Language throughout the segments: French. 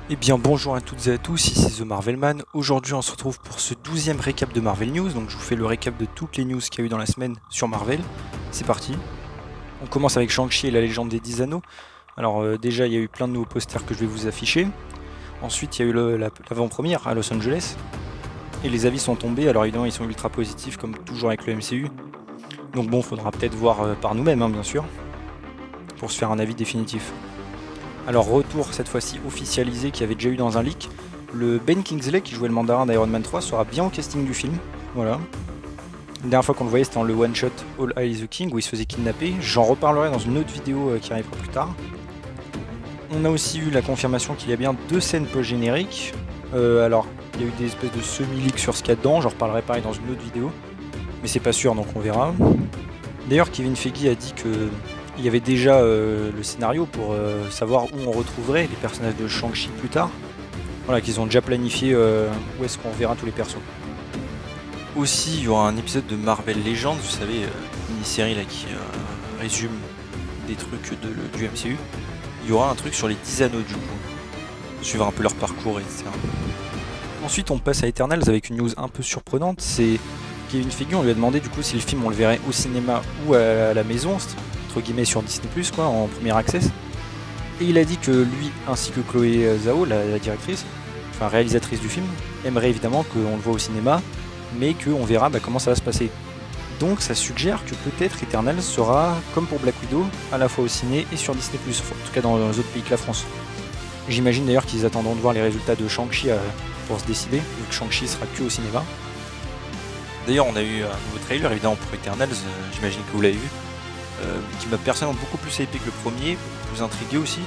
Eh bien bonjour à toutes et à tous, ici The Marvelman. Aujourd'hui on se retrouve pour ce 12e récap de Marvel News, donc je vous fais le récap de toutes les news qu'il y a eu dans la semaine sur Marvel. C'est parti. On commence avec Shang-Chi et la légende des 10 anneaux. Alors déjà il y a eu plein de nouveaux posters que je vais vous afficher. Ensuite il y a eu l'avant-première à Los Angeles. Et les avis sont tombés, alors évidemment ils sont ultra positifs comme toujours avec le MCU. Donc bon, faudra peut-être voir par nous-mêmes bien sûr, pour se faire un avis définitif. Alors retour cette fois-ci officialisé qu'il y avait déjà eu dans un leak. Le Ben Kingsley qui jouait le mandarin d'Iron Man 3 sera bien au casting du film. Voilà. La dernière fois qu'on le voyait c'était dans le one shot All Hail the King où il se faisait kidnapper. J'en reparlerai dans une autre vidéo qui arrivera plus tard. On a aussi eu la confirmation qu'il y a bien 2 scènes post-génériques. Alors il y a eu des espèces de semi-leaks sur ce qu'il y a dedans, j'en reparlerai pareil dans une autre vidéo. Mais c'est pas sûr donc on verra. D'ailleurs Kevin Feige a dit que il y avait déjà le scénario pour savoir où on retrouverait les personnages de Shang-Chi plus tard. Voilà, qu'ils ont déjà planifié où est-ce qu'on verra tous les persos. Aussi, il y aura un épisode de Marvel Legends, vous savez, une mini-série là qui résume des trucs du MCU. Il y aura un truc sur les 10 anneaux du coup, suivre un peu leur parcours, etc. Ensuite, on passe à Eternals avec une news un peu surprenante. C'est Kevin Feige, on lui a demandé du coup si le film on le verrait au cinéma ou à la maison, entre guillemets sur Disney+, quoi, en premier access. Et il a dit que lui, ainsi que Chloé Zhao, la directrice, enfin réalisatrice du film, aimerait évidemment qu'on le voit au cinéma, mais qu'on verra comment ça va se passer. Donc ça suggère que peut-être Eternals sera, comme pour Black Widow, à la fois au ciné et sur Disney+, en tout cas dans les autres pays que la France. J'imagine d'ailleurs qu'ils attendront de voir les résultats de Shang-Chi pour se décider, vu que Shang-Chi sera que au cinéma. D'ailleurs on a eu un nouveau trailer évidemment pour Eternals, j'imagine que vous l'avez vu, qui m'a personnellement beaucoup plus hypé que le premier, plus intrigué aussi.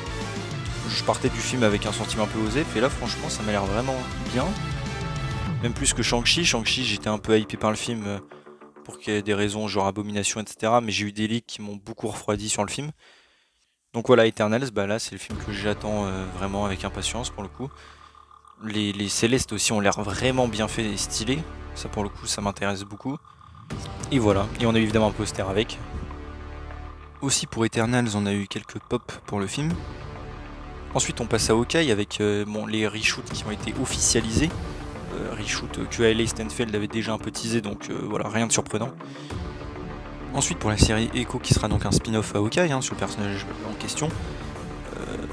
Je partais du film avec un sentiment un peu osé, et là franchement ça m'a l'air vraiment bien. Même plus que Shang-Chi. Shang-Chi j'étais un peu hypé par le film pour qu'il y ait des raisons genre abomination etc. Mais j'ai eu des leaks qui m'ont beaucoup refroidi sur le film. Donc voilà, Eternals, là c'est le film que j'attends vraiment avec impatience pour le coup. Les Célestes aussi ont l'air vraiment bien faits et stylés. Ça pour le coup ça m'intéresse beaucoup. Et voilà, et on a eu évidemment un poster avec. Aussi pour Eternals on a eu quelques pop pour le film. Ensuite on passe à Hawkeye avec les reshoots qui ont été officialisés. Reshoot que Hailey Steinfeld avait déjà un peu teasé, donc voilà, rien de surprenant. Ensuite pour la série Echo qui sera donc un spin-off à Hawkeye sur le personnage en question.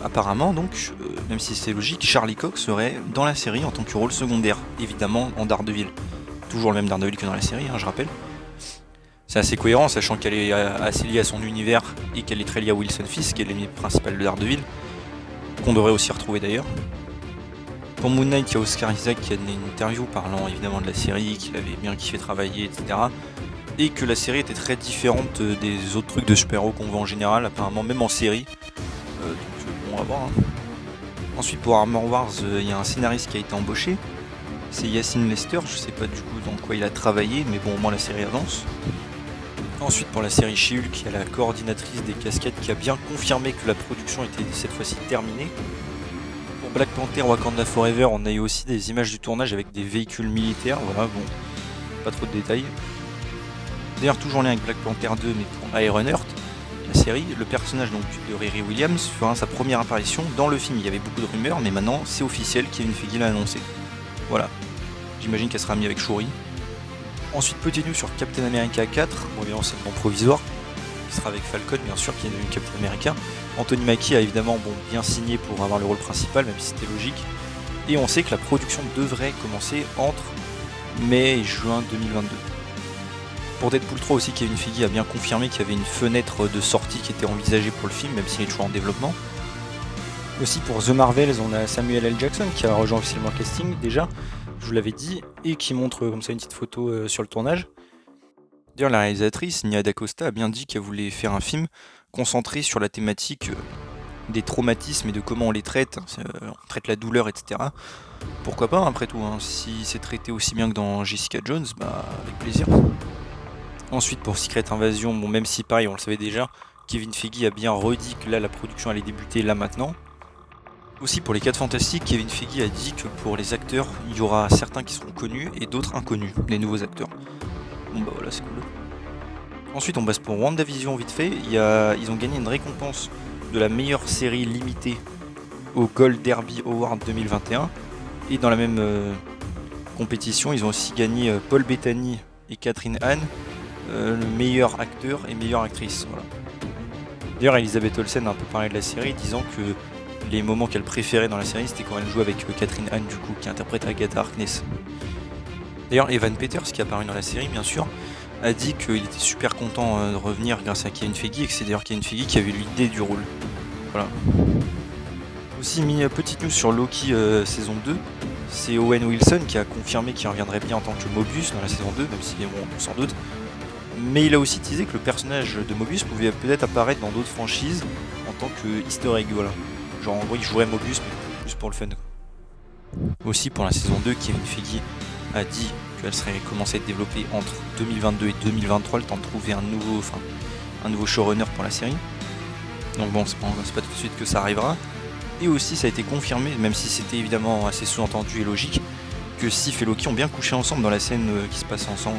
Apparemment donc, même si c'est logique, Charlie Cox serait dans la série en tant que rôle secondaire, évidemment en Daredevil. Toujours le même Daredevil que dans la série, je rappelle. C'est assez cohérent, sachant qu'elle est assez liée à son univers et qu'elle est très liée à Wilson Fisk, qui est l'ennemi principal de Daredevil, qu'on devrait aussi retrouver d'ailleurs. Pour Moon Knight, il y a Oscar Isaac qui a donné une interview parlant évidemment de la série, qu'il avait bien kiffé travailler, etc. Et que la série était très différente des autres trucs de super-héros qu'on voit en général, apparemment même en série. Donc bon, on va voir. Ensuite pour Armor Wars, il y a un scénariste qui a été embauché. C'est Yacine Lester, je sais pas du coup dans quoi il a travaillé, mais bon au moins la série avance. Ensuite pour la série She-Hulk, il y a la coordinatrice des casquettes qui a bien confirmé que la production était cette fois-ci terminée. Pour Black Panther Wakanda Forever, on a eu aussi des images du tournage avec des véhicules militaires, voilà, bon, pas trop de détails. D'ailleurs toujours en lien avec Black Panther 2, mais pour Ironheart, la série, le personnage donc de Riri Williams fera sa première apparition dans le film. Il y avait beaucoup de rumeurs, mais maintenant c'est officiel, Kevin Feige l'a annoncé. Voilà, j'imagine qu'elle sera mise avec Shuri. Ensuite, petite news sur Captain America 4, bon évidemment c'est le nom provisoire, qui sera avec Falcon bien sûr, qui est devenu Captain America. Anthony Mackie a évidemment bien signé pour avoir le rôle principal, même si c'était logique. Et on sait que la production devrait commencer entre mai et juin 2022. Pour Deadpool 3 aussi, Kevin Feige a bien confirmé qu'il y avait une fenêtre de sortie qui était envisagée pour le film, même s'il est toujours en développement. Aussi pour The Marvels, on a Samuel L. Jackson qui a rejoint officiellement le casting déjà, je vous l'avais dit, et qui montre comme ça une petite photo sur le tournage. D'ailleurs la réalisatrice, Nia DaCosta, a bien dit qu'elle voulait faire un film concentré sur la thématique des traumatismes et de comment on les traite, on traite la douleur, etc. Pourquoi pas après tout, si c'est traité aussi bien que dans Jessica Jones, avec plaisir. Ensuite pour Secret Invasion, même si pareil on le savait déjà, Kevin Feige a bien redit que là la production allait débuter là maintenant. Aussi pour les 4 Fantastiques, Kevin Feige a dit que pour les acteurs, il y aura certains qui seront connus et d'autres inconnus, les nouveaux acteurs. Bon voilà, c'est cool. Ensuite on passe pour WandaVision vite fait, ils ont gagné une récompense de la meilleure série limitée au Gold Derby Award 2021. Et dans la même compétition, ils ont aussi gagné Paul Bettany et Catherine Hahn, le meilleur acteur et meilleure actrice. Voilà. D'ailleurs, Elisabeth Olsen a un peu parlé de la série, disant que les moments qu'elle préférait dans la série, c'était quand elle jouait avec Catherine Hahn, du coup, qui interprète Agatha Harkness. D'ailleurs, Evan Peters, qui est apparu dans la série, bien sûr, a dit qu'il était super content de revenir grâce à Kevin Feige, et que c'est d'ailleurs Kevin Feige qui avait eu l'idée du rôle. Voilà. Aussi, petite news sur Loki saison 2, c'est Owen Wilson qui a confirmé qu'il reviendrait bien en tant que Mobius dans la saison 2, même si bon, on s'en doute. Mais il a aussi teasé que le personnage de Mobius pouvait peut-être apparaître dans d'autres franchises en tant que easter egg, voilà. Genre en gros il jouerait Mobius mais plus pour le fun. Aussi pour la saison 2, Kevin Feige a dit qu'elle serait commencée à être développée entre 2022 et 2023, le temps de trouver un nouveau showrunner pour la série. Donc bon, c'est pas tout de suite que ça arrivera. Et aussi ça a été confirmé, même si c'était évidemment assez sous-entendu et logique, que Sif et Loki ont bien couché ensemble dans la scène qui se passe ensemble,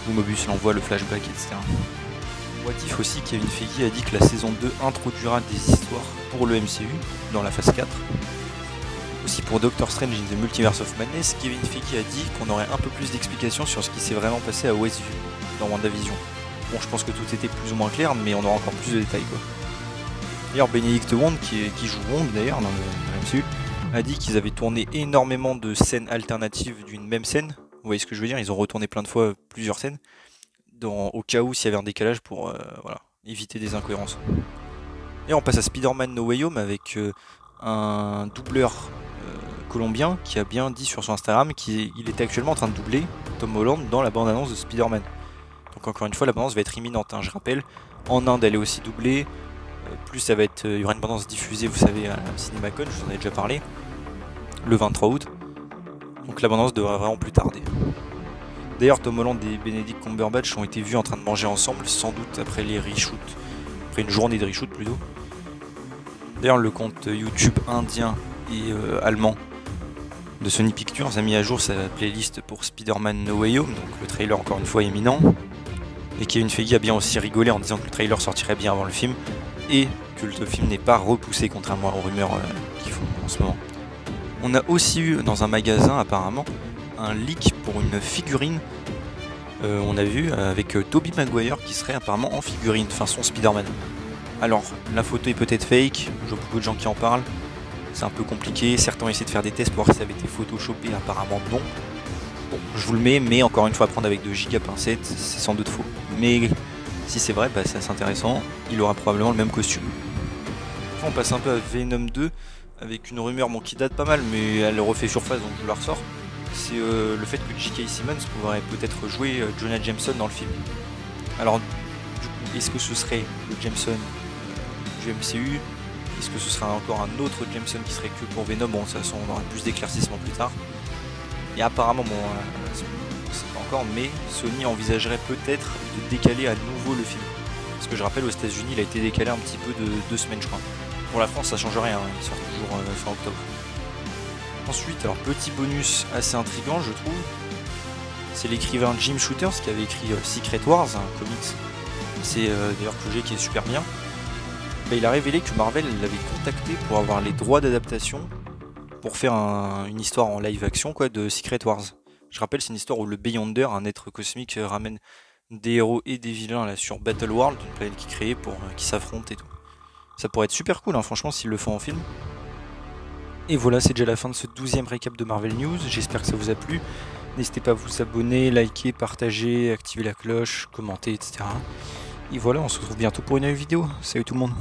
où Mobius l'envoie, le flashback, etc. What If aussi, Kevin Feige a dit que la saison 2 introduira des histoires pour le MCU dans la phase 4. Aussi pour Doctor Strange in the Multiverse of Madness, Kevin Feige a dit qu'on aurait un peu plus d'explications sur ce qui s'est vraiment passé à Westview dans WandaVision. Bon, je pense que tout était plus ou moins clair, mais on aura encore plus de détails, quoi. D'ailleurs, Benedict Wong, qui joue Wong d'ailleurs dans le MCU, a dit qu'ils avaient tourné énormément de scènes alternatives d'une même scène. Vous voyez ce que je veux dire? Ils ont retourné plein de fois plusieurs scènes, au cas où s'il y avait un décalage pour voilà, éviter des incohérences. Et on passe à Spider-Man No Way Home avec un doubleur colombien qui a bien dit sur son Instagram qu'il était actuellement en train de doubler Tom Holland dans la bande-annonce de Spider-Man. Donc encore une fois, la bande-annonce va être imminente, hein, je rappelle. En Inde, elle est aussi doublée. Plus ça va être, il y aura une bande-annonce diffusée, vous savez, à la CinemaCon, je vous en ai déjà parlé, le 23 août. Donc la bande-annonce devrait vraiment plus tarder. D'ailleurs, Tom Holland et Benedict Cumberbatch ont été vus en train de manger ensemble, sans doute après les reshoots, après une journée de reshoot plutôt. D'ailleurs, le compte YouTube indien et allemand de Sony Pictures a mis à jour sa playlist pour Spider-Man No Way Home, donc le trailer encore une fois imminent. Et Kevin Feige a bien aussi rigolé en disant que le trailer sortirait bien avant le film et que le film n'est pas repoussé contrairement aux rumeurs qu'ils font en ce moment. On a aussi eu dans un magasin apparemment un leak pour une figurine, on a vu avec Tobey Maguire qui serait apparemment en figurine, façon Spider-Man. Alors la photo est peut-être fake, je vois beaucoup de gens qui en parlent, c'est un peu compliqué, certains ont essayé de faire des tests pour voir si ça avait été photoshopé, apparemment non. Bon, je vous le mets, mais encore une fois à prendre avec de giga pincettes, c'est sans doute faux. Mais si c'est vrai, bah, c'est assez intéressant, il aura probablement le même costume. Enfin, on passe un peu à Venom 2, avec une rumeur qui date pas mal, mais elle refait surface, donc je la ressors. C'est le fait que J.K. Simmons pourrait peut-être jouer Jonah Jameson dans le film. Alors, du coup, est-ce que ce serait le Jameson du MCU? Est-ce que ce sera encore un autre Jameson qui serait que pour Venom? Bon, ça, on aura plus d'éclaircissements plus tard. Et apparemment, bon, c'est pas encore, mais Sony envisagerait peut-être de décaler à nouveau le film. Parce que je rappelle, aux États-Unis, il a été décalé un petit peu de 2 semaines, je crois. Pour la France, ça change rien, il sort toujours fin octobre. Ensuite, alors petit bonus assez intriguant, je trouve, c'est l'écrivain Jim Shooters qui avait écrit Secret Wars, un comics, c'est d'ailleurs que j'ai qui est super bien. Bah, il a révélé que Marvel l'avait contacté pour avoir les droits d'adaptation pour faire une histoire en live action quoi, de Secret Wars. Je rappelle, c'est une histoire où le Beyonder, un être cosmique, ramène des héros et des vilains là, sur Battle World, une planète qui est créée pour qui s'affrontent et tout. Ça pourrait être super cool, hein, franchement, s'ils le font en film. Et voilà, c'est déjà la fin de ce 12e récap de Marvel News. J'espère que ça vous a plu. N'hésitez pas à vous abonner, liker, partager, activer la cloche, commenter, etc. Et voilà, on se retrouve bientôt pour une nouvelle vidéo. Salut tout le monde.